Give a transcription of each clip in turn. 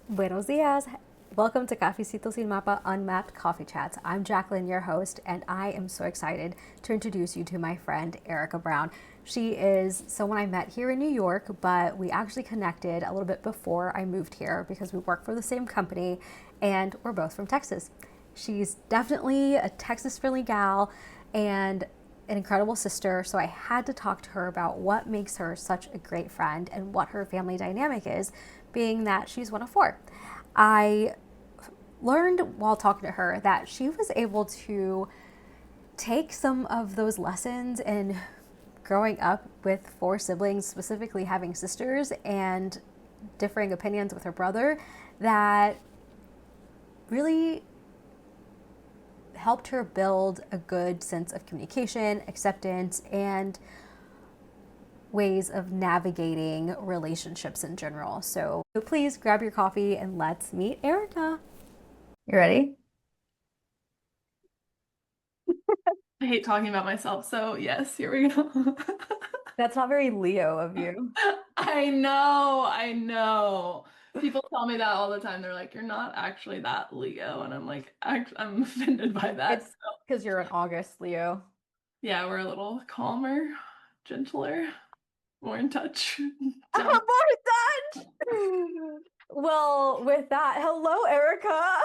Buenos dias. Welcome to Cafecito sin Mapa Unmapped Coffee Chats. I'm Jacqueline, your host, and I am so excited to introduce you to my friend Erica Brown. She is someone I met here in New York, but we actually connected a little bit before I moved here because we work for the same company and we're both from Texas. She's definitely a Texas friendly gal and an incredible sister, so I had to talk to her about what makes her such a great friend and what her family dynamic is, being that she's one of four. I learned while talking to her that she was able to take some of those lessons in growing up with four siblings, specifically having sisters and differing opinions with her brother, that really helped her build a good sense of communication, acceptance, and ways of navigating relationships in general. So please grab your coffee and let's meet Erica. You ready? I hate talking about myself, so yes, here we go. That's not very Leo of you. I know. People tell me that all the time. They're like, "You're not actually that Leo," and I'm like, I'm offended by that. It's So because you're an August Leo. yeah, we're a little calmer, gentler, more in touch. I'm Down. more done. Well, with that, hello, Erica.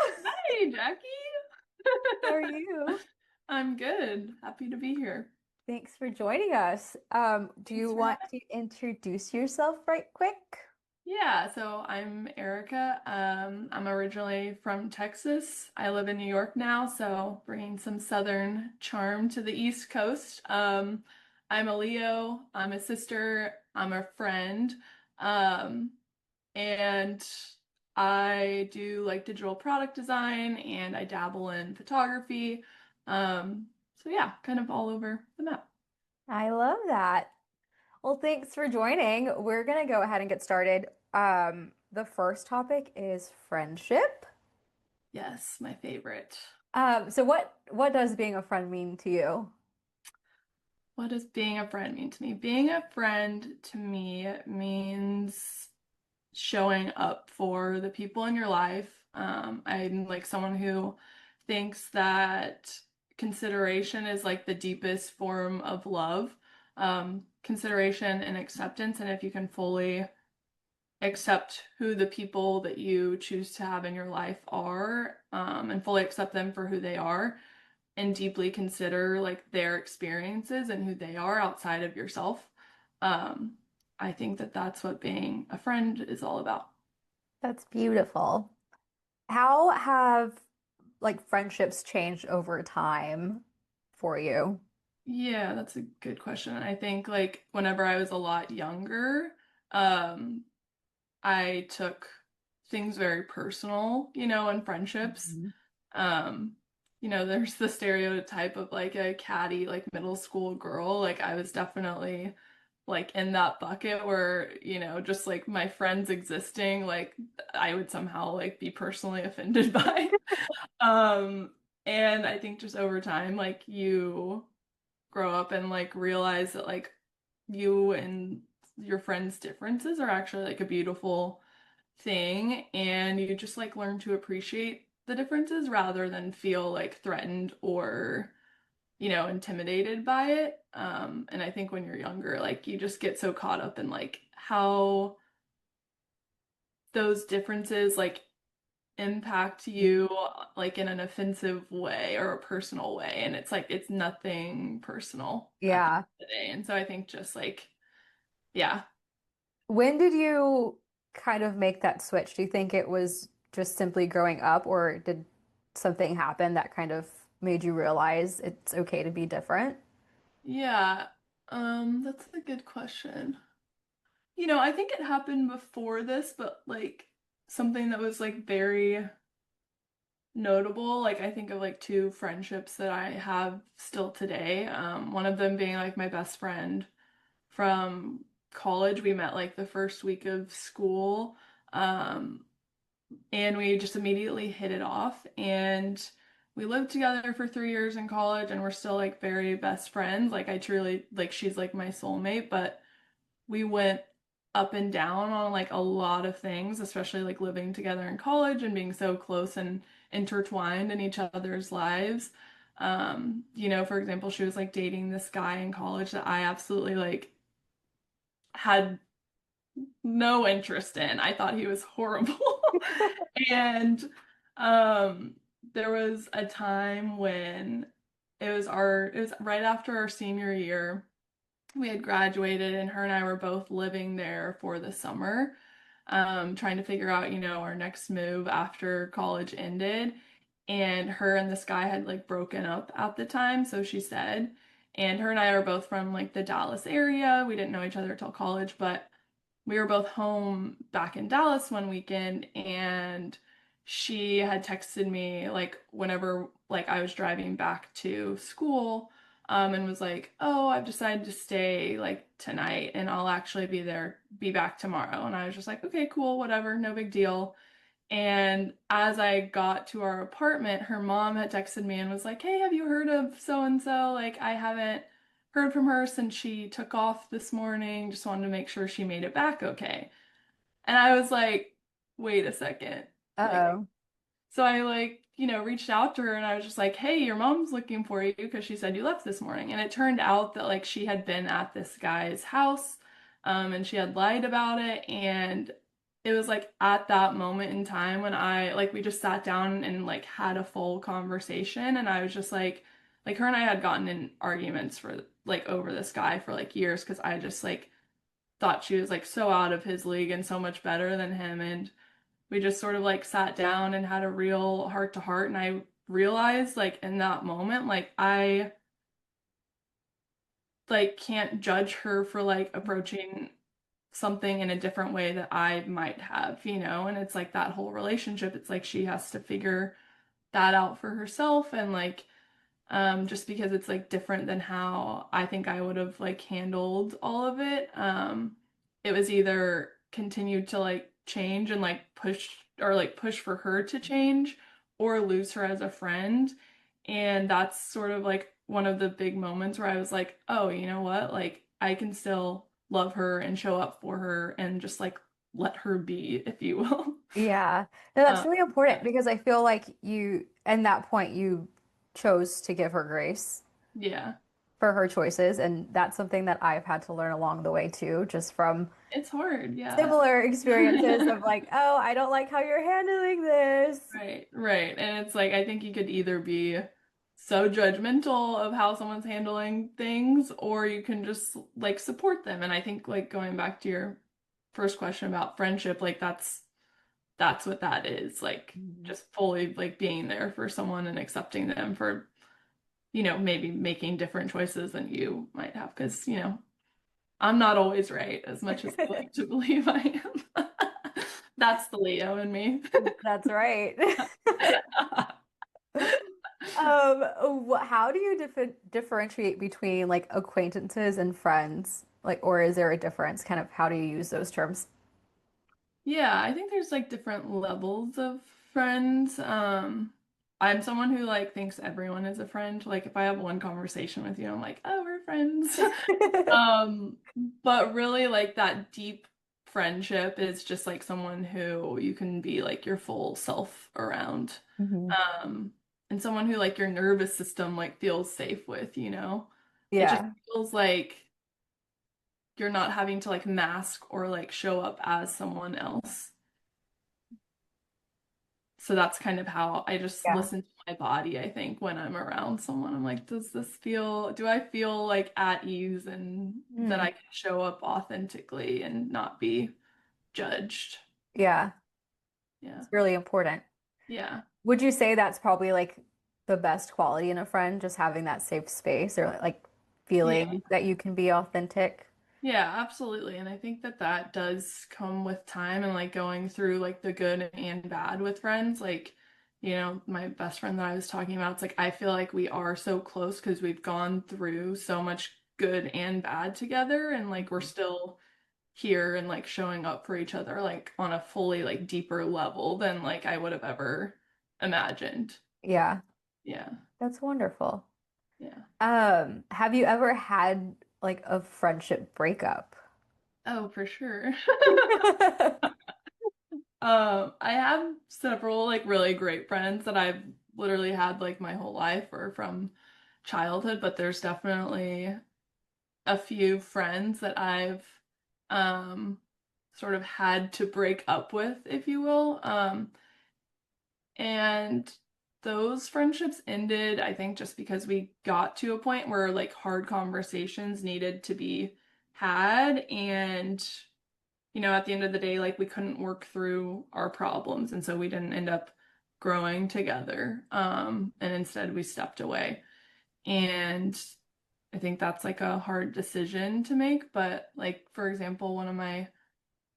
Hey, Jackie. How are you? I'm good. Happy to be here. Thanks for joining us. Do you Thanks for want having. to introduce yourself right quick? Yeah, so I'm Erica. I'm originally from Texas. I live in New York now, so bringing some Southern charm to the East Coast. I'm a Leo, I'm a sister, I'm a friend, um, and I do like digital product design and I dabble in photography. So yeah, kind of all over the map. I love that. Well, thanks for joining. We're gonna go ahead and get started. The first topic is friendship. Yes, my favorite. So what does being a friend mean to you? What does being a friend mean to me? Being a friend to me means showing up for the people in your life. I'm like someone who thinks that consideration is like the deepest form of love. Consideration and acceptance, and if you can fully accept who the people that you choose to have in your life are, and fully accept them for who they are and deeply consider like their experiences and who they are outside of yourself. Um, I think that that's what being a friend is all about. That's beautiful. How have like friendships changed over time for you? Yeah, that's a good question. I think like whenever I was a lot younger, um, I took things very personal, in friendships. Mhm. Um, there's the stereotype of like a catty, like middle school girl. Like I was definitely like in that bucket where, just like my friends existing, like I would somehow like be personally offended by. Um, and I think just over time, like you grow up and like realize that like you and your friends' differences are actually like a beautiful thing, and you just like learn to appreciate the differences rather than feel like threatened or intimidated by it. And I think when you're younger, like you just get so caught up in like how those differences like impact you like in an offensive way or a personal way. And it's like it's nothing personal at the Yeah. end of the day. And so I think just like, yeah. When did you kind of make that switch? Do you think it was just simply growing up, or did something happen that kind of made you realize it's okay to be different? Yeah. That's a good question. I think it happened before this, but like something that was like very notable. Like I think of like two friendships that I have still today. One of them being like my best friend from college. We met like the first week of school. Um, and we just immediately hit it off. And we lived together for 3 years in college, and we're still like very best friends. Like I truly like she's like my soulmate, but we went up and down on like a lot of things, especially like living together in college and being so close and intertwined in each other's lives. For example, she was like dating this guy in college that I absolutely like had no interest in. I thought he was horrible. And um there was a time when it was right after our senior year. We had graduated and her and I were both living there for the summer, trying to figure out, our next move after college ended. And her and this guy had like broken up at the time, so she said. And her and I are both from like the Dallas area. We didn't know each other till college, but we were both home back in Dallas one weekend and she had texted me like whenever like I was driving back to school, and was like, "Oh, I've decided to stay like tonight and I'll actually be back tomorrow." And I was just like, "Okay, cool, whatever, no big deal." And as I got to our apartment, her mom had texted me and was like, "Hey, have you heard of so and so? Like, I haven't heard from her since she took off this morning. Just wanted to make sure she made it back okay." And I was like, "Wait a second." Like, Uh-oh. so I like, reached out to her and I was just like, "Hey, your mom's looking for you because she said you left this morning." And it turned out that like she had been at this guy's house, and she had lied about it. And it was like at that moment in time when we just sat down and like had a full conversation. And I was just like her and I had gotten in arguments for like over this guy for like years because I just like thought she was like so out of his league and so much better than him. And we just sort of like sat down and had a real heart to heart. And I realized like in that moment, like I like can't judge her for like approaching something in a different way that I might have, and it's like that whole relationship. It's like she has to figure that out for herself and like just because it's like different than how I think I would have like handled all of it. It was either continue to like change and like push for her to change or lose her as a friend. And that's sort of like one of the big moments where I was like, oh, you know what? Like I can still love her and show up for her and just like let her be, if you will. Yeah. No, that's Uh, really important yeah. because I feel like in that point, you chose to give her grace Yeah. for her choices. And that's something that I've had to learn along the way too, just from It's hard, yeah. similar experiences of like, oh, I don't like how you're handling this. Right, right. And it's like I think you could either be so judgmental of how someone's handling things, or you can just like support them. And I think like going back to your first question about friendship, like that's what that is. Like Mhm. just fully like being there for someone and accepting them for, maybe making different choices than you might have. Because, I'm not always right as much as I like to believe I am. That's the Leo in me. That's right. How do you differentiate between like acquaintances and friends? Like, or is there a difference? Kind of how do you use those terms? Yeah, I think there's like different levels of friends. I'm someone who like thinks everyone is a friend. Like if I have one conversation with you, I'm like, oh, we're friends. But really like that deep friendship is just like someone who you can be like your full self around. Hmm. Um, and someone who like your nervous system like feels safe with. It just Yeah. feels like you're not having to like mask or like show up as someone else. So that's kind of how I just Yeah. listen to my body, I think, when I'm around someone. I'm like, do I feel like at ease and that Mm. I can show up authentically and not be judged? Yeah. Yeah. It's really important. Yeah. Would you say that's probably like the best quality in a friend, just having that safe space or like Yeah. feeling that you can be authentic? Yeah, absolutely. And I think that that does come with time and like going through like the good and bad with friends. Like, my best friend that I was talking about, it's like I feel like we are so close because we've gone through so much good and bad together and like we're still here and like showing up for each other like on a fully like deeper level than like I would have ever imagined. Yeah, Yeah. that's wonderful. Yeah. Have you ever had like a friendship breakup? Oh, for sure. I have several like really great friends that I've literally had like my whole life or from childhood, but there's definitely a few friends that I've um sort of had to break up with, if you will. And those friendships ended, I think, just because we got to a point where like hard conversations needed to be had. And, at the end of the day, like we couldn't work through our problems. And so we didn't end up growing together. And instead we stepped away. And I think that's like a hard decision to make. But like, for example, one of my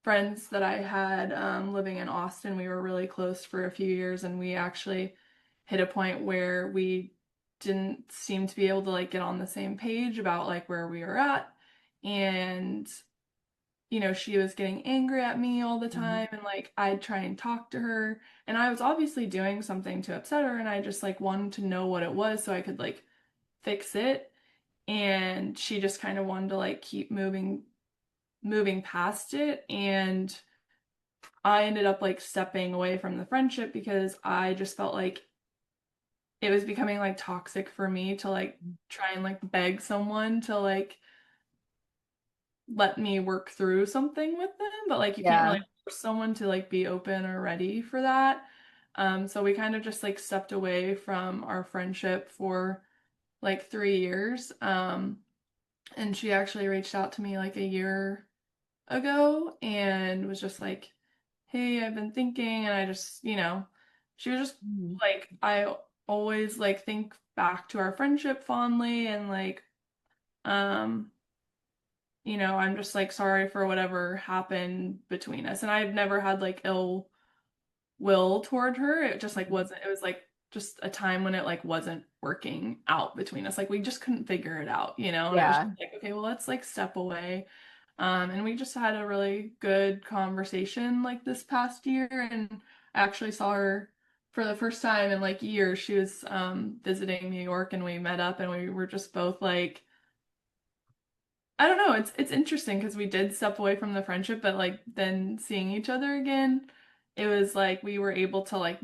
friends that I had living in Austin. We were really close for a few years, and we actually hit a point where we didn't seem to be able to like get on the same page about like where we were at. And, she was getting angry at me all the Mhm. time, and like I'd try and talk to her, and I was obviously doing something to upset her, and I just like wanted to know what it was so I could like fix it. And she just kind of wanted to like keep moving past it. And I ended up like stepping away from the friendship because I just felt like it was becoming like toxic for me to like try and like beg someone to like let me work through something with them, but like you can't Yeah. really force someone to like be open or ready for that. So we kind of just like stepped away from our friendship for like 3 years. And she actually reached out to me like a year ago and was just like, hey, I've been thinking, and I just, she was just Mhm. like, I always like think back to our friendship fondly, and like, um, I'm just like sorry for whatever happened between us. And I've never had like ill will toward her. It just like Mhm. wasn't, it was like just a time when it like wasn't working out between us. Like we just couldn't figure it out, and it was just Yeah. like, okay, well, let's like step away. And we just had a really good conversation like this past year, and I actually saw her for the first time in like years. She was visiting New York, and we met up, and we were just both like, I don't know, it's interesting because we did step away from the friendship, but like then seeing each other again, it was like we were able to like,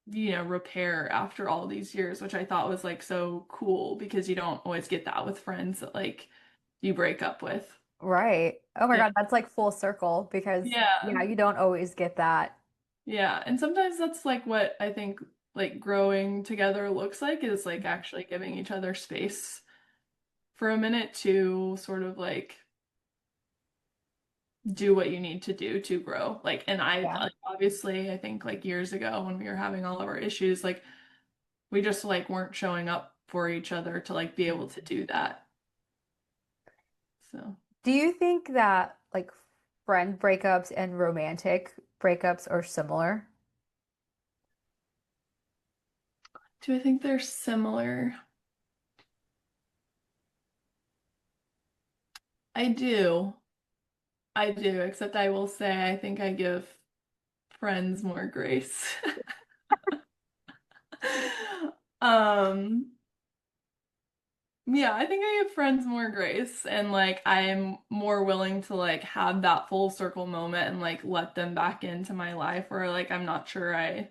repair after all these years, which I thought was like so cool because you don't always get that with friends that like you break up with. Right. Oh my Yeah. God, that's like full circle because Yeah. yeah, you don't always get that. Yeah, and sometimes that's like what I think like growing together looks like is like actually giving each other space for a minute to sort of like do what you need to do to grow. Like, and I Yeah. like, obviously I think like years ago when we were having all of our issues, like we just like weren't showing up for each other to like be able to do that. So, Do you think that like friend breakups and romantic breakups are similar? do I think they're similar? I do. I do, except I will say I think I give friends more grace. Um, yeah, I think I give friends more grace, and like I'm more willing to like have that full circle moment and like let them back into my life where like I'm not sure I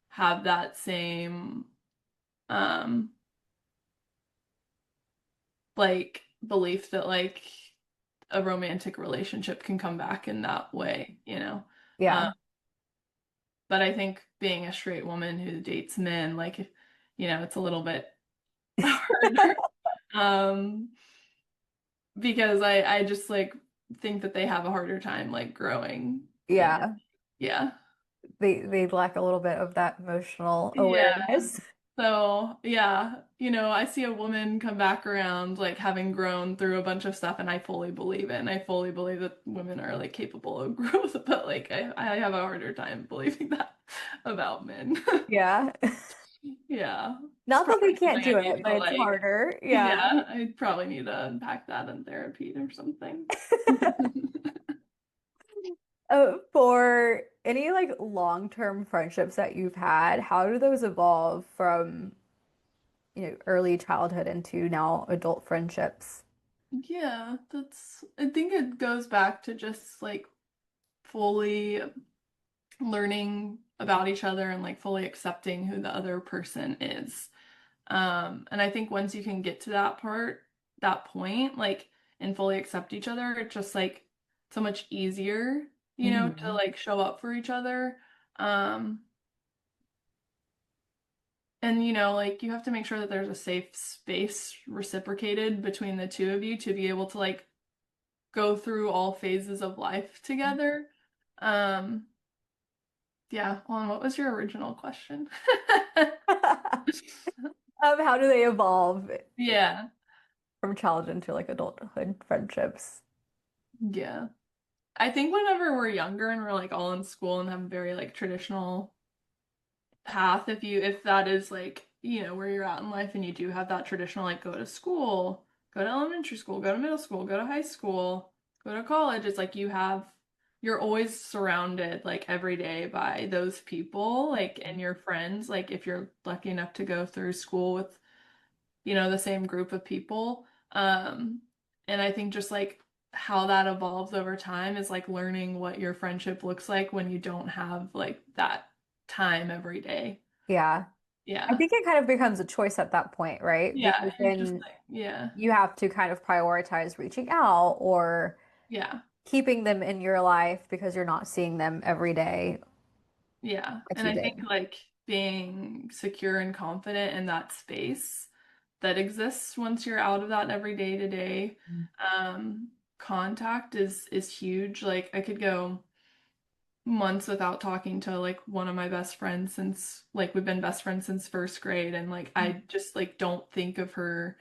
have that same um like belief that like a romantic relationship can come back in that way. Uh, Yeah. but I think being a straight woman who dates men, like, it's a little bit harder. Um, because I just like think that they have a harder time like growing in. Yeah. Yeah. They lack a little bit of that emotional Yeah. awareness. So, yeah, I see a woman come back around like having grown through a bunch of stuff, and I fully believe it. And I fully believe that women are like capable of growth, but like I have a harder time believing that about men. Yeah. Yeah. It's Not that probably they can't something I do need it, but to it's like, harder. Yeah. yeah, I probably need to unpack that in therapy or something. For any like long-term friendships that you've had, how do those evolve from, early childhood into now adult friendships? Yeah, I think it goes back to just like fully learning about each other and like fully accepting who the other person is. And I think once you can get to that point, like, and fully accept each other, it's just like so much easier, to Hmm. like show up for each other. Um, and like you have to make sure that there's a safe space reciprocated between the two of you to be able to like go through all phases of life together. Um, yeah, hold on, what was your original question? How do they evolve Yeah, from childhood into like adulthood friendships? yeah. I think whenever we're younger and we're like all in school and have a very like traditional path, if that is like, where you're at in life and you do have that traditional like go to school, go to elementary school, go to middle school, go to high school, go to college, it's like you're always surrounded like every day by those people, like and your friends, like if you're lucky enough to go through school with the same group of people. And I think just like how that evolves over time is like learning what your friendship looks like when you don't have like that time every day. Yeah. I Yeah. think it kind of becomes a choice at that point, right? Yeah. Because You're just then like, yeah. you have to kind of prioritize reaching out or Yeah. keeping them in your life because you're not seeing them every day Yeah. like And you I think did. like being secure and confident in that space that exists once you're out of that every day to day contact is huge. Like I could go months without talking to like one of my best friends since like we've been best friends since first grade and like I just like don't think of her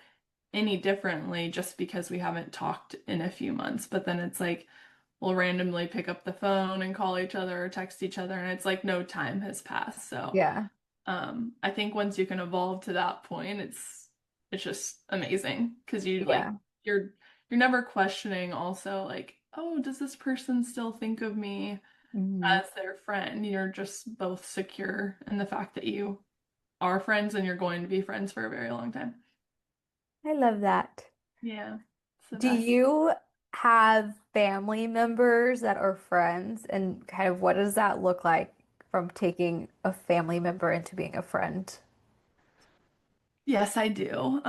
any differently just because we haven't talked in a few months. But then it's like we'll randomly pick up the phone and call each other or text each other and it's like no time has passed. So Yeah. I think once you can evolve to that point, it's just amazing because Yeah. you're never questioning also like, oh, does this person still think of me Hmm. as their friend? You're just both secure in the fact that you are friends and you're going to be friends for a very long time. I love that. Yeah, it's the Do best. you have family members that are friends, and kind of what does that look like from taking a family member into being a friend? Yes, I do.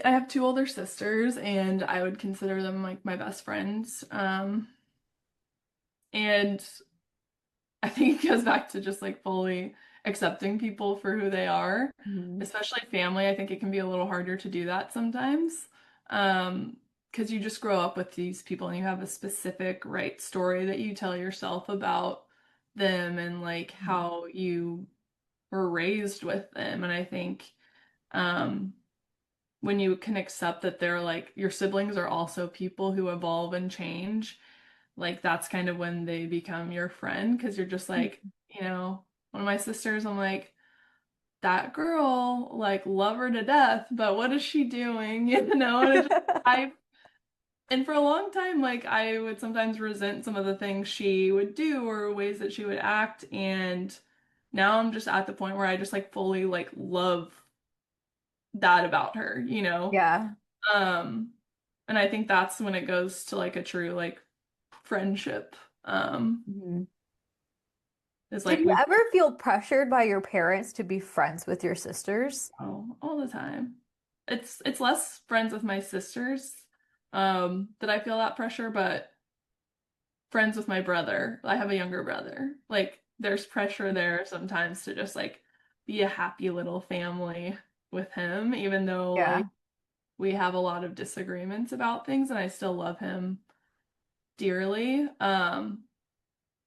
I have two older sisters and I would consider them like my best friends. And I think it goes back to just like fully accepting people for who they are, Mhm. especially family. I think it can be a little harder to do that sometimes. Because you just grow up with these people and you have a specific right story that you tell yourself about them and like how you were raised with them. And I think um when you can accept that they're like your siblings are also people who evolve and change, like that's kind of when they become your friend because you're just like, one of my sisters, I'm like, that girl, like, love her to death, but what is she doing? And and for a long time, like, I would sometimes resent some of the things she would do or ways that she would act. And now I'm just at the point where I just like fully like love that about her. Yeah. Um, and I think that's when it goes to like a true like friendship. Um, Mhm. is Did like you we ever feel pressured by your parents to be friends with your sisters? Oh, all the time. It's less friends with my sisters that I feel that pressure, but friends with my brother. I have a younger brother. Like there's pressure there sometimes to just like be a happy little family with him, even though like Yeah. we have a lot of disagreements about things and I still love him dearly.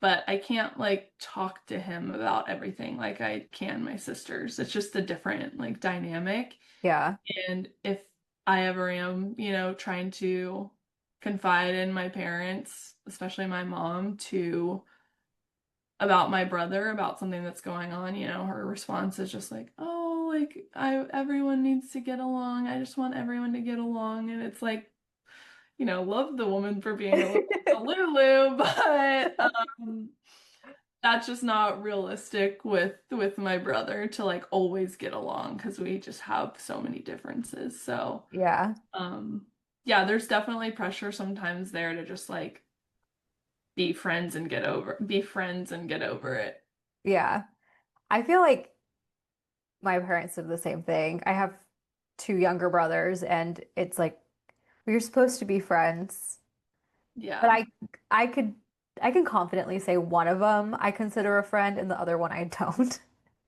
But I can't like talk to him about everything like I can my sisters. It's just a different like dynamic. Yeah. And if I ever am, trying to confide in my parents, especially my mom, to about my brother, about something that's going on, her response is just like, "Oh, like everyone needs to get along. I just want everyone to get along." And it's like, love the woman for being a Lulu, but that's just not realistic with my brother to like always get along because we just have so many differences. So, Yeah. yeah, there's definitely pressure sometimes there to just like be friends and get over it. Yeah. I feel like my parents did the same thing. I have two younger brothers, and it's like we're supposed to be friends, but Yeah. I could I can confidently say one of them I consider a friend, and the other one I don't.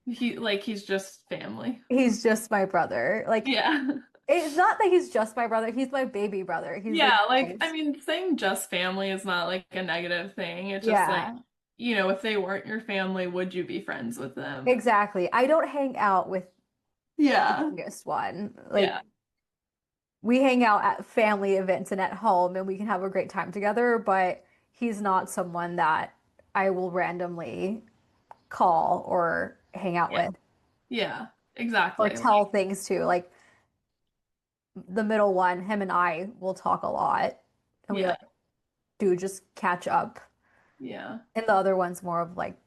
He's just family. He's just my brother. Like Yeah. it's not that he's just my brother. He's my baby brother. He's the Yeah, like I youngest. mean, saying just family is not like a negative thing. It's just like, Yeah, if they weren't your family, would you be friends with them? exactly. I don't hang out with the Yeah. youngest one. Like Yeah. we hang out at family events and at home and we can have a great time together, but he's not someone that I will randomly call or hang out Yeah. with Yeah. or Exactly. tell things to. Like the middle one, him and I will talk a lot and we Yeah. like do just catch up. Yeah. And the other one's more of like,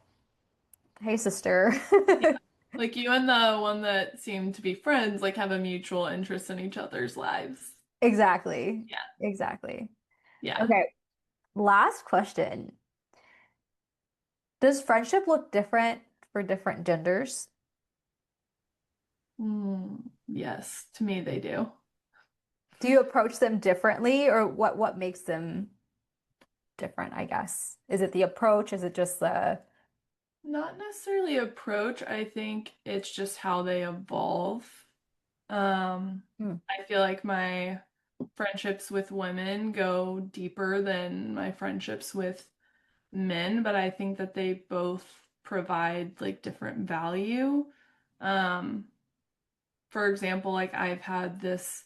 hey, sister. Yeah. Like you and the one that seem to be friends, like have a mutual interest in each other's lives. Exactly. Yeah. Exactly. Yeah. Okay. Last question. Does friendship look different for different genders? Yes, to me they do. Do you approach them differently or what makes them different, I guess? Is it the approach? Is it just the Not necessarily approach. I think it's just how they evolve. Um, Hmm. I feel like my friendships with women go deeper than my friendships with men, but I think that they both provide like different value. Um, for example, like I've had this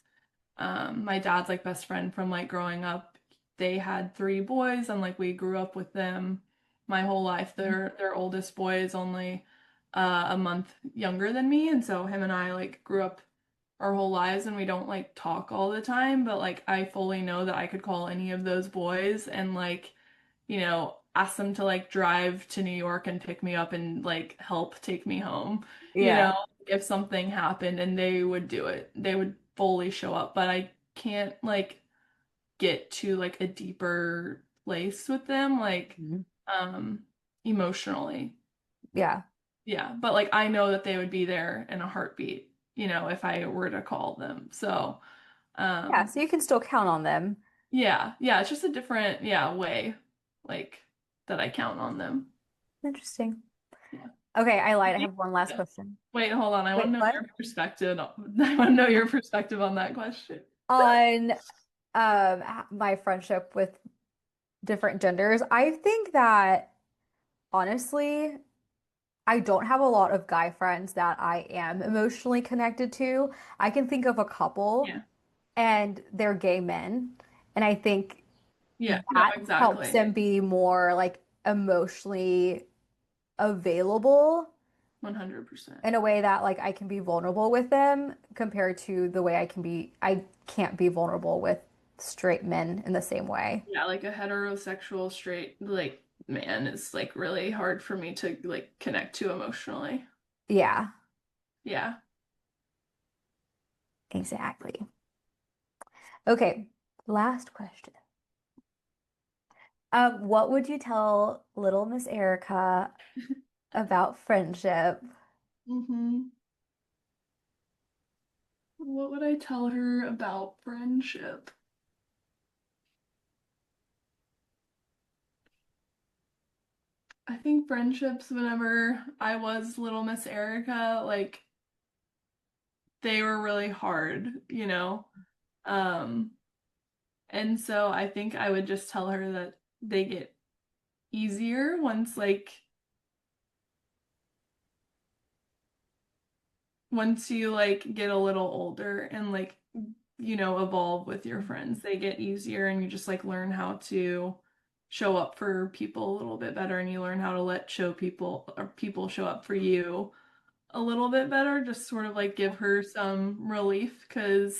my dad's like best friend from like growing up. They had three boys and like we grew up with them my whole life. Their oldest boy is only a month younger than me, and so him and I like grew up our whole lives and we don't like talk all the time, but like I fully know that I could call any of those boys and like, ask them to like drive to New York and pick me up and like help take me home, Yeah. if something happened and they would do it. They would fully show up, but I can't like get to like a deeper place with them like Mhm. um emotionally. Yeah. Yeah, but like I know that they would be there in a heartbeat, if I were to call them. So, Yeah, um so you can still count on them. yeah, yeah, it's just a different way like that I count on them. Interesting. Yeah. Okay, I lied. I have one last Yeah. question. Wait, hold on. I want Wait, to know what? your perspective. I want to know your perspective on that question. On my friendship with different genders, I think that honestly, I don't have a lot of guy friends that I am emotionally connected to. I can think of a couple Yeah. and they're gay men. And I think Yeah. No, that helps exactly. them be more like emotionally available 100%. in a way that like I can be vulnerable with them compared to the way I can't be vulnerable with straight men in the same way. Yeah, like a heterosexual straight like man is like really hard for me to like connect to emotionally. Yeah, Yeah. exactly. Okay, last question. What would you tell little Miss Erica about friendship? hmm What would I tell her about friendship? I think friendships, whenever I was little Miss Erica, like they were really hard. Um, and so I think I would just tell her that they get easier once you like get a little older and like evolve with your friends. They get easier and you just like learn how to show up for people a little bit better and you learn how to let show people or people show up for you a little bit better, just sort of like give her some relief because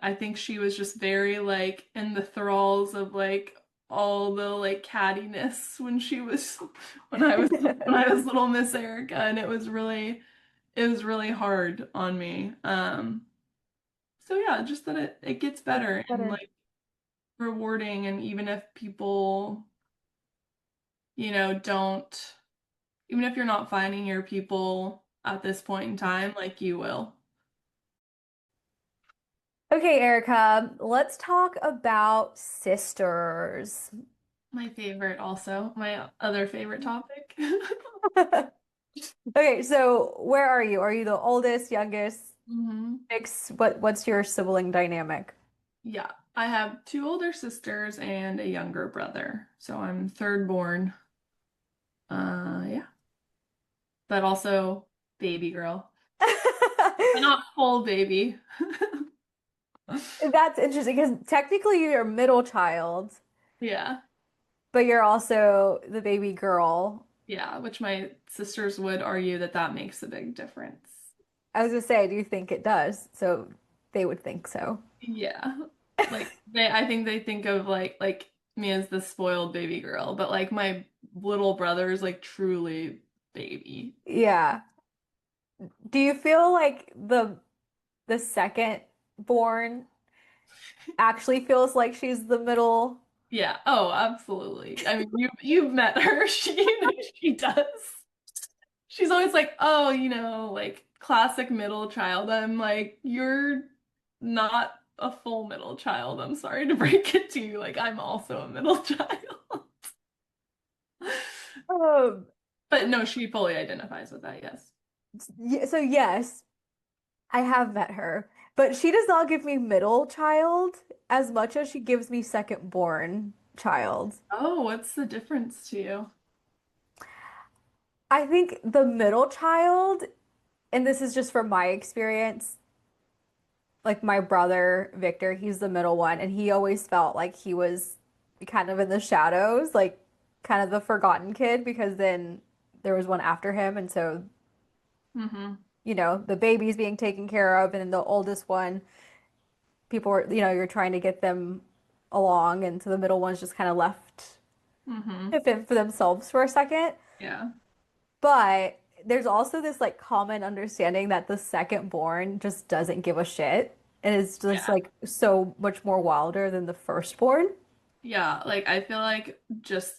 I think she was just very like in the thralls of like all the like cattiness when she was when I was little Miss Erica and it was really hard on me. So yeah, just that it gets better and Better. like rewarding, and even if people, don't, even if you're not finding your people at this point in time, like you will. Okay, Erica, let's talk about sisters. My favorite also, my other favorite topic. Okay, so where are you? Are you the oldest, youngest, hmm mix? What's your sibling dynamic? Yeah, I have two older sisters and a younger brother. So I'm third born. Yeah, but also baby girl, but not full baby. That's interesting because technically you're a middle child, Yeah. but you're also the baby girl. Yeah, which my sisters would argue that that makes a big difference. I was gonna say, do you think it does? So they would think so. Yeah. Like I think they think of like me as the spoiled baby girl, but like my little brother is like truly baby. Yeah. Do you feel like the second born actually feels like she's the middle? Yeah. Oh, absolutely. I mean, you've met her. She does. She's always like, "Oh, like classic middle child." I'm like, "You're not a full middle child. I'm sorry to break it to you. Like, I'm also a middle child." Um, But no, she fully identifies with that, yes. so yes, I have met her, but she does not give me middle child as much as she gives me second born child. Oh, what's the difference to you? I think the middle child, and this is just from my experience, like my brother Victor, he's the middle one, and he always felt like he was kind of in the shadows, like kind of the forgotten kid, because then there was one after him, and so, Mm-hmm. the baby's being taken care of, and then the oldest one, people were, you're trying to get them along, and so the middle one's just kind of left Mm-hmm. to fend for themselves for a second. Yeah. But there's also this like common understanding that the second born just doesn't give a shit and is just Yeah. like so much more wilder than the firstborn. Yeah, like I feel like just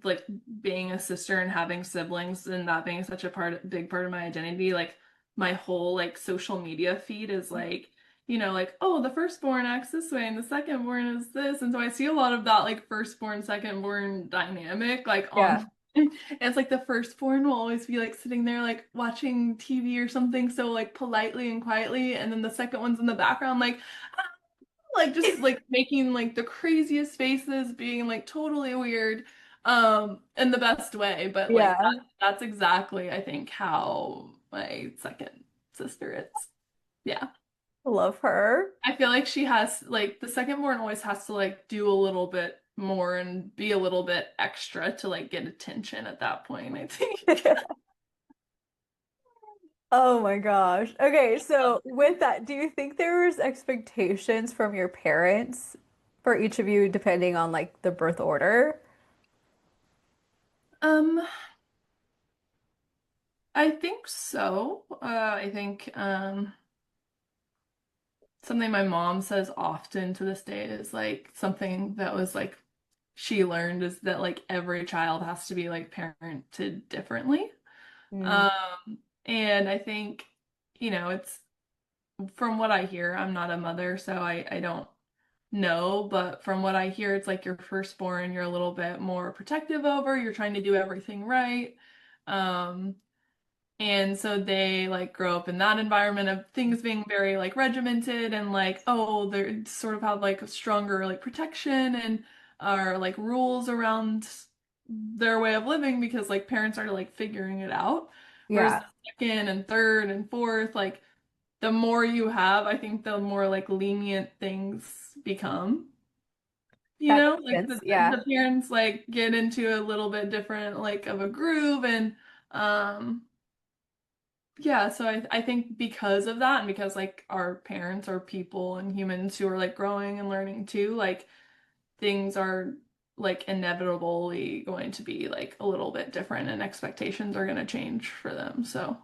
like being a sister and having siblings and that being such a big part of my identity, like my whole like social media feed is like, like, oh, the firstborn acts this way and the secondborn is this. And so I see a lot of that like firstborn, secondborn dynamic like Yeah. on and it's like the firstborn will always be like sitting there like watching TV or something so like politely and quietly, and then the second one's in the background like just like making like the craziest faces, being like totally weird, in the best way. But like Yeah. that's exactly I think how my second sister is. Yeah. Love her. I feel like she has like the second born always has to like do a little bit more and be a little bit extra to like get attention at that point, I think. Oh my gosh. Okay, so with that, do you think there was expectations from your parents for each of you depending on like the birth order? Um, I think so. I think something my mom says often to this day is like something that was like she learned is that like every child has to be like parented differently. Mm, And I think, it's from what I hear, I'm not a mother, so I don't know, but from what I hear, it's like your firstborn, you're a little bit more protective over, you're trying to do everything right. Um, And so they like grow up in that environment of things being very like regimented and like, oh, they're sort of have like a stronger like protection and are like rules around their way of living because like parents are like figuring it out. Whereas yeah, the second and third and fourth, like the more you have, I think the more like lenient things become. that makes Like sense. the Yeah. parents like get into a little bit different like of a groove and um yeah, so I think because of that and because like our parents are people and humans who are like growing and learning too, like things are like inevitably going to be like a little bit different and expectations are going to change for them. So,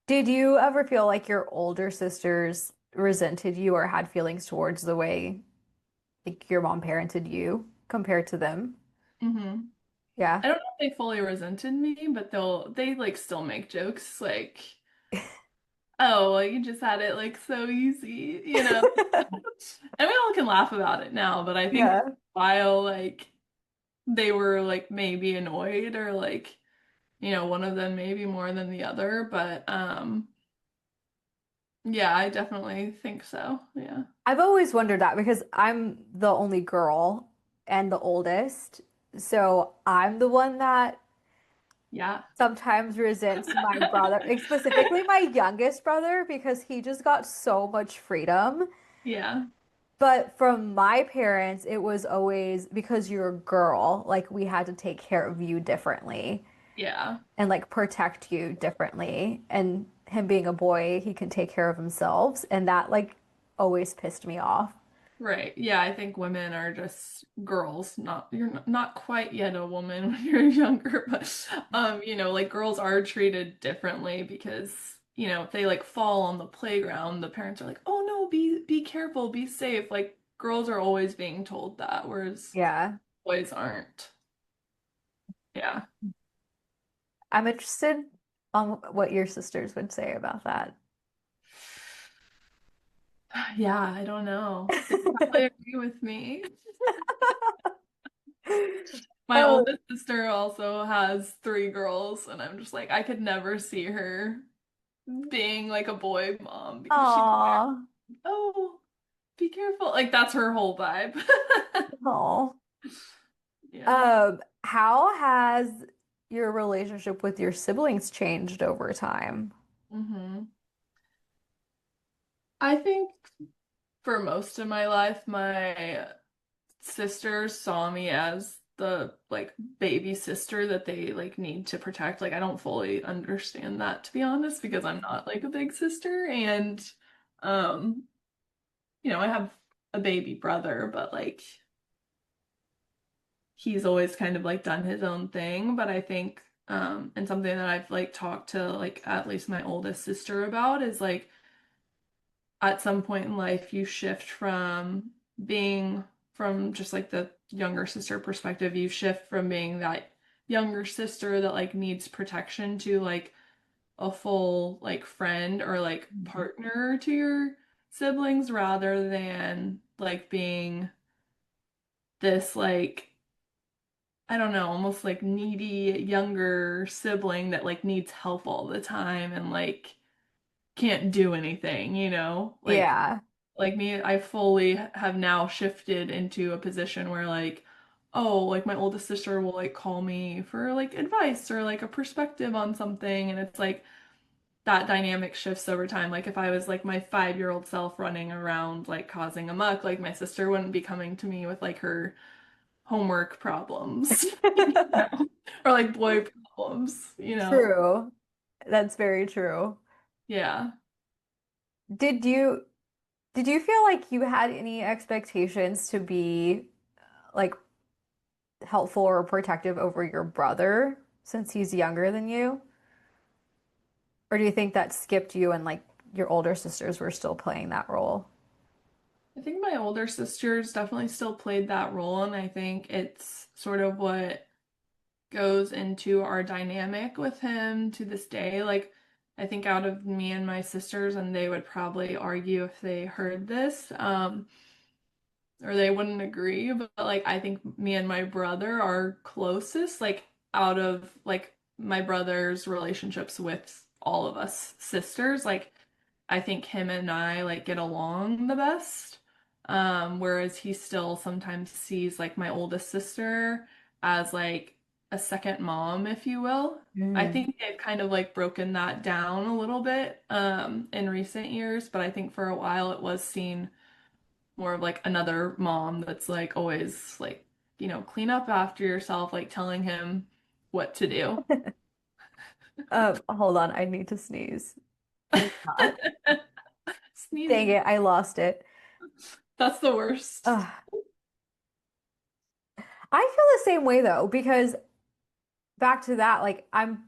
Did you ever feel like your older sisters resented you or had feelings towards the way like your mom parented you compared to them? Hmm. Yeah. I don't know if they fully resented me, but they like still make jokes like, oh, well, you just had it like so easy, you know? And we all can laugh about it now, but I think for Yeah. a while, like, they were like maybe annoyed or like, one of them maybe more than the other. But yeah, I definitely think so. Yeah. I've always wondered that because I'm the only girl and the oldest. So I'm the one that Yeah. sometimes resents my brother, like, specifically my youngest brother, because he just got so much freedom. Yeah. But from my parents, it was always because you're a girl, like we had to take care of you differently Yeah. and like protect you differently. And him being a boy, he can take care of himself. And that like always pissed me off. Right. Yeah, I think women are just girls. You're not quite yet a woman when you're younger, but like girls are treated differently because, if they like fall on the playground, the parents are like, "Oh no, be careful, be safe." Like girls are always being told that, whereas Yeah. boys aren't. Yeah. I'm interested on what your sisters would say about that. Yeah, I don't know. They probably agree with me. My Oh, oldest sister also has three girls, and I'm just like, I could never see her being like a boy mom because she's aw. oh, be careful. Like that's her whole vibe. Oh. Yeah. How has your relationship with your siblings changed over time? Hmm. I think for most of my life, my sisters saw me as the like baby sister that they like need to protect. Like I don't fully understand that to be honest, because I'm not like a big sister and um, I have a baby brother, but like he's always kind of like done his own thing. But I think, and something that I've like talked to like at least my oldest sister about is like at some point in life you shift from being from just like the younger sister perspective, you shift from being that younger sister that like needs protection to like a full like friend or like Mhm. partner to your siblings rather than like being this like I don't know, almost like needy younger sibling that like needs help all the time and like can't do anything, you know? Yeah. Like me, I fully have now shifted into a position where like, oh, like my oldest sister will like call me for like advice or like a perspective on something and it's like that dynamic shifts over time. Like if I was like my 5-year-old self running around like causing a muck, like my sister wouldn't be coming to me with like her homework problems, or like boy problems. True. That's very true. Yeah. Did you did you feel like you had any expectations to be like helpful or protective over your brother since he's younger than you? Or do you think that skipped you and like your older sisters were still playing that role? I think my older sisters definitely still played that role, and I think it's sort of what goes into our dynamic with him to this day. Like, I think out of me and my sisters, and they would probably argue if they heard this, or they wouldn't agree, but like I think me and my brother are closest, like out of like my brother's relationships with all of us sisters. Like I think him and I like get along the best. Whereas he still sometimes sees like my oldest sister as like a second mom, if you will. I Mm. think they've kind of like broken that down a little bit in recent years, but I think for a while it was seen more of like another mom that's like always like, clean up after yourself, like telling him what to do. Hold on, I need to sneeze. Can you not? Dang Sneezing. it, I lost it. That's the worst. Ugh. I feel the same way though, because back to that, like I'm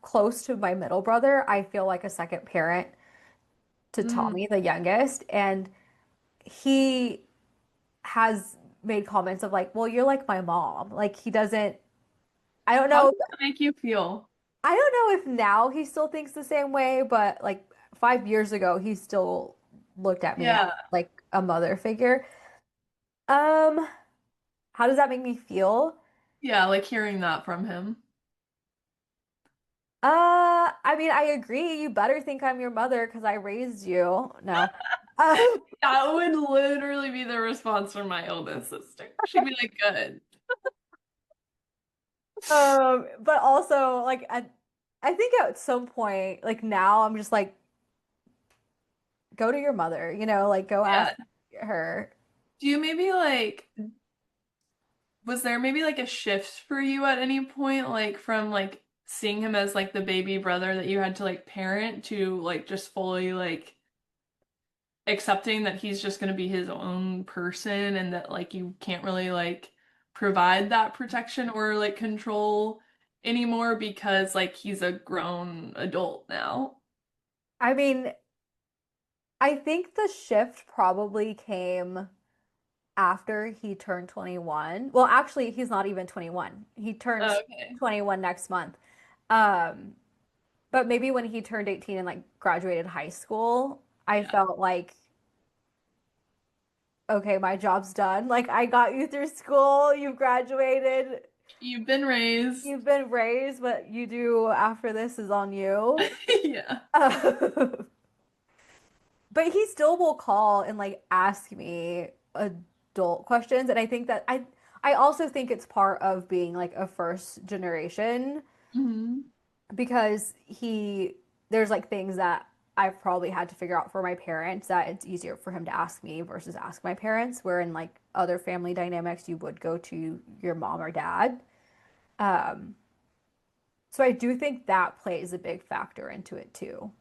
close to my middle brother. I feel like a second parent to Mm. Tommy, the youngest, and he has made comments of like, well, you're like my mom. Like he doesn't, I don't How know, does that make you feel? I don't know if now he still thinks the same way, but like 5 years ago, he still looked at me as Yeah. like a mother figure. Um, how does that make me feel? Yeah, like hearing that from him. I mean, I agree. You better think I'm your mother because I raised you. No. Uh, That would literally be the response from my oldest sister. She'd be like, good. but also like I think at some point, like now I'm just like, go to your mother, like go ask Yeah. her. Do you maybe like, was there maybe like a shift for you at any point, like from like seeing him as like the baby brother that you had to like parent to like just fully like accepting that he's just going to be his own person and that like you can't really like provide that protection or like control anymore because like he's a grown adult now? I mean, I think the shift probably came after he turned 21. Well, actually, he's not even 21. He turns Okay. 21 next month. Um, but maybe when he turned 18 and like graduated high school, I Yeah. felt like, okay, my job's done. Like I got you through school, you've graduated, You've been raised. you've been raised, what you do after this is on you. Yeah. But he still will call and like ask me adult questions, and I think that I also think it's part of being like a first generation Hmm. because there's like things that I've probably had to figure out for my parents that it's easier for him to ask me versus ask my parents, where in like other family dynamics you would go to your mom or dad. Um, so I do think that plays a big factor into it too.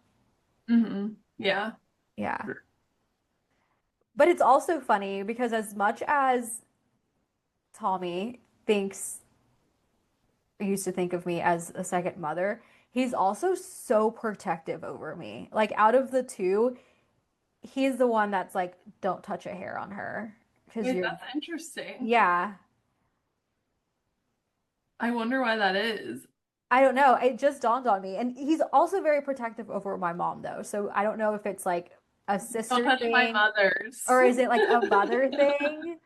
Yeah. Yeah. But it's also funny because as much as Tommy thinks used to think of me as a second mother, he's also so protective over me. Like out of the two, he's the one that's like, don't touch a hair on her because Wait, you're, that's interesting. yeah. I wonder why that is. I don't know. It just dawned on me. And he's also very protective over my mom though. So I don't know if it's like a Don't sister touch my thing mothers. or is it like a mother thing?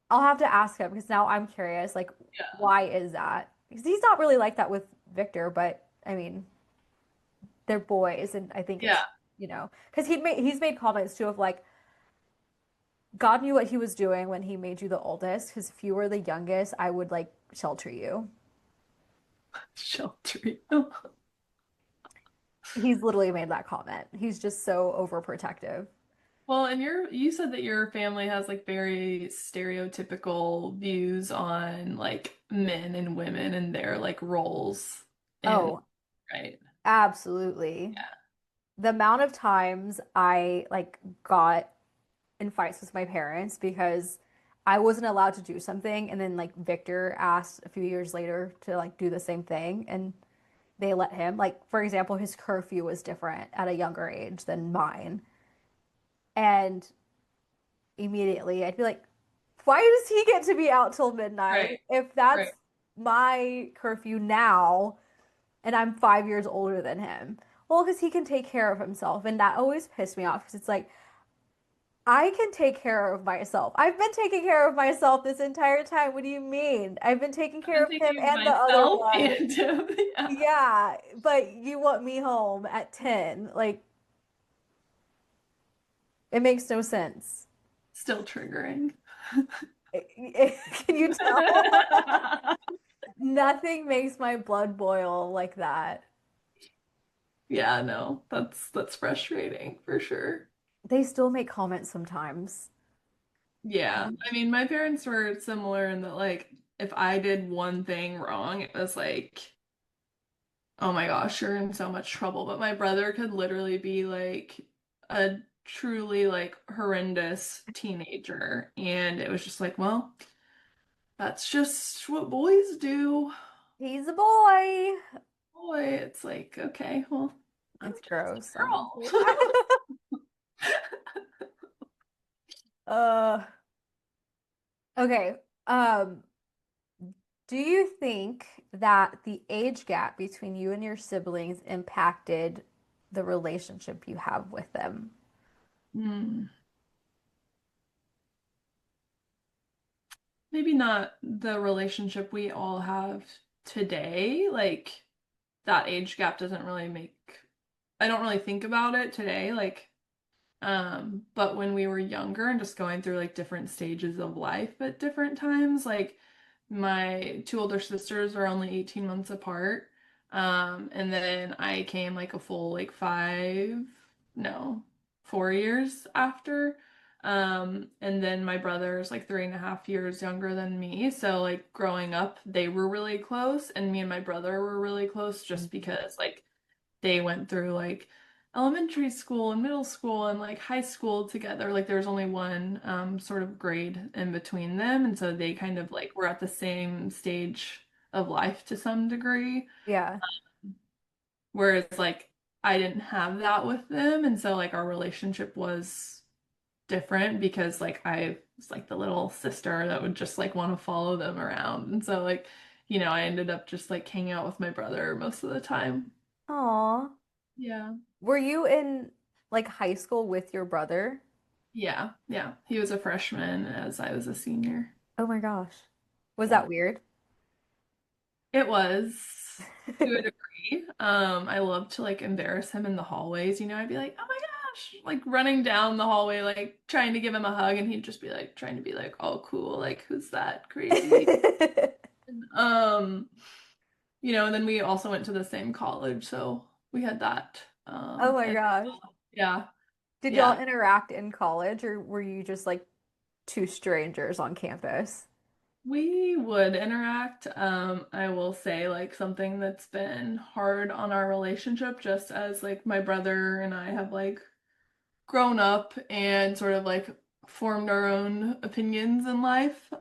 I'll have to ask him because now I'm curious, like, Yeah. why is that? Because he's not really like that with Victor, but I mean, they're boys, and I think it's, Yeah. because he's made comments too of like, God knew what he was doing when he made you the oldest, because if you were the youngest, I would like shelter you. Shelter you. He's literally made that comment. He's just so overprotective. Well, and you said that your family has like very stereotypical views on like men and women and their like roles in, Oh, right? absolutely. Yeah. The amount of times I like got in fights with my parents because I wasn't allowed to do something, and then like Victor asked a few years later to like do the same thing, and they let him. Like for example, his curfew was different at a younger age than mine, and immediately I'd be like, "Why does he get to be out till midnight Right. if Right. that's my curfew now, and I'm 5 years older than him?" Well, because he can take care of himself, and that always pissed me off because it's like I can take care of myself. I've been taking care of myself this entire time. What do you mean? I've been taking I've care been of him thinking of and the other myself one. and him. Yeah. Yeah, but you want me home at 10. Like, it makes no sense. Still triggering. Can you tell? Nothing makes my blood boil like that. Yeah, no, that's frustrating for sure. They still make comments sometimes. Yeah. I mean, my parents were similar in that like if I did one thing wrong, it was like, oh my gosh, you're in so much trouble. But my brother could literally be like a truly like horrendous teenager. And it was just like, well, that's just what boys do. He's a boy. Boy, it's like, okay, well. It's just a gross, girl. honestly. Uh, okay. Um, do you think that the age gap between you and your siblings impacted the relationship you have with them? Hmm. Maybe not the relationship we all have today. Like that age gap doesn't really make, I don't really think about it today. Like, but when we were younger and just going through like different stages of life at different times, like my two older sisters are only 18 months apart. And then I came like a full like no, 4 years after. And then my brother is like 3.5 years younger than me. So like growing up, they were really close, and me and my brother were really close just because like they went through like elementary school and middle school and like high school together. Like there was only one sort of grade in between them, and so they kind of like were at the same stage of life to some degree. Yeah. Whereas like I didn't have that with them, and so like our relationship was different because like I was like the little sister that would just like want to follow them around. And so like, I ended up just like hanging out with my brother most of the time. Aw. Yeah. Were you in like high school with your brother? Yeah, yeah. He was a freshman as I was a senior. Oh my gosh. Was Yeah. that weird? It was to a degree. I love to like embarrass him in the hallways. I'd be like, oh my gosh, like running down the hallway, like trying to give him a hug, and he'd just be like trying to be like, all cool, like who's that crazy? Um, and then we also went to the same college, so we had that. Oh my And gosh. yeah, Did y'all yeah. interact in college or were you just like two strangers on campus? We would interact. I will say like something that's been hard on our relationship, just as like my brother and I have like grown up and sort of like formed our own opinions in life.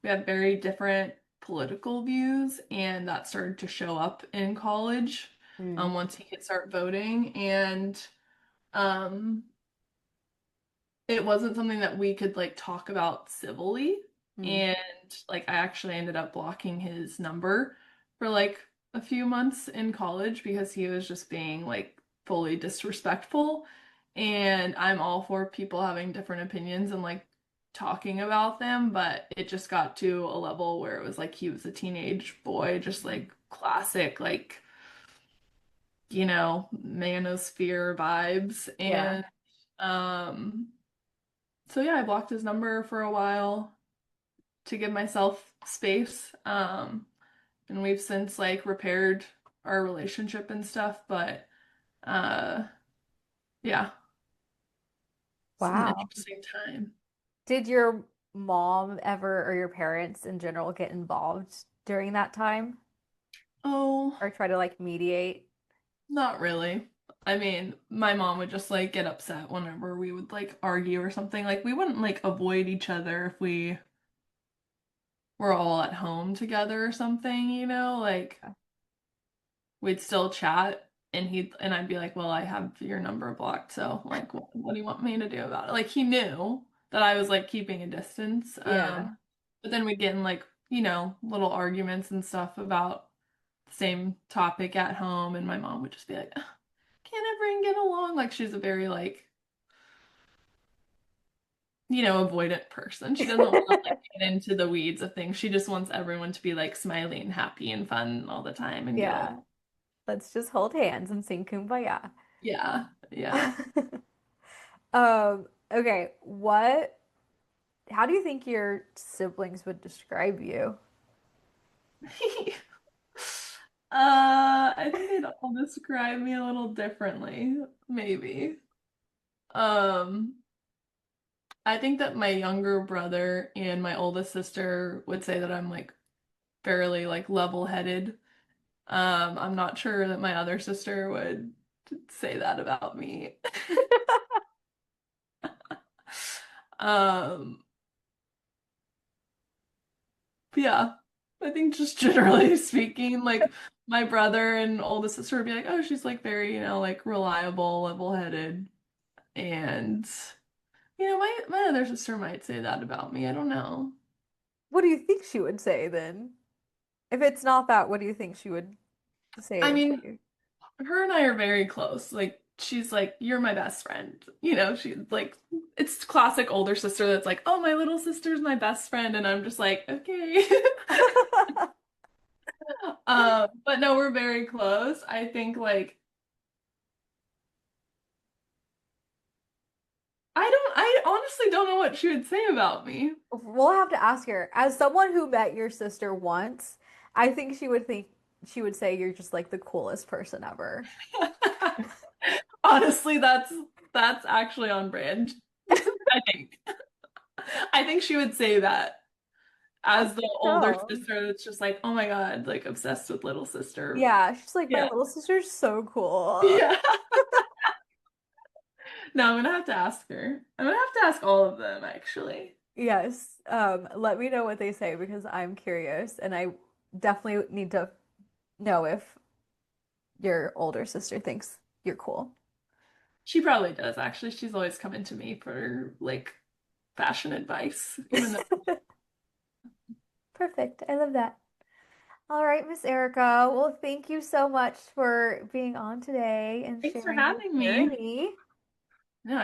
We had very different political views, and that started to show up in college, Hmm. once he could start voting. And um, it wasn't something that we could like talk about civilly. Hmm. And like I actually ended up blocking his number for like a few months in college because he was just being like fully disrespectful. And I'm all for people having different opinions and like talking about them, but it just got to a level where it was like he was a teenage boy, just like classic, like, manosphere vibes. Yeah. And um so yeah, I blocked his number for a while to give myself space. And we've since like repaired our relationship and stuff, but uh yeah, it's an Wow. interesting time. Did your mom ever or your parents in general get involved during that time Oh, or try to like mediate? not really. I mean, my mom would just like get upset whenever we would like argue or something. Like we wouldn't like avoid each other if we were all at home together or something, like we'd still chat, and I'd be like, well, I have your number blocked, so like what do you want me to do about it? Like he knew that I was like keeping a distance. Yeah. But then we'd get in like, little arguments and stuff about the same topic at home, and my mom would just be like, "Ugh, can't everyone get along?" Like she's a very like, avoidant person. She doesn't want to like get into the weeds of things. She just wants everyone to be like smiley and happy and fun all the time and get along. Yeah. Let's just hold hands and sing Kumbaya. Yeah, yeah. Okay, how do you think your siblings would describe you? I think they'd all describe me a little differently, maybe. Um, I think that my younger brother and my oldest sister would say that I'm like fairly like level-headed. I'm not sure that my other sister would say that about me. Um, yeah, I think just generally speaking, like my brother and oldest sister would be like, oh, she's like very, like reliable, level-headed. And, my other sister might say that about me. I don't know. What do you think she would say then? If it's not that, what do you think she would say I or mean, say? her and I are very close. Like, she's like, you're my best friend. She like, it's classic older sister that's like, oh, my little sister's my best friend. And I'm just like, okay. But no, we're very close. I think like I honestly don't know what she would say about me. We'll have to ask her. As someone who met your sister once, I think she would say you're just like the coolest person ever. Honestly, that's actually on brand. I think. I think she would say that I as the think older so. sister that's just like, oh my God, like obsessed with little sister. Yeah, she's like, my Yeah. little sister's so cool. Yeah. No, I'm gonna have to ask her. I'm gonna have to ask all of them actually. Yes. Let me know what they say because I'm curious and I definitely need to know if your older sister thinks you're cool. She probably does actually. She's always coming to me for like fashion advice, even though Perfect. I love that. All right, Miss Erica. Well, thank you so much for being on today and thanks for sharing your having me. journey. Yeah.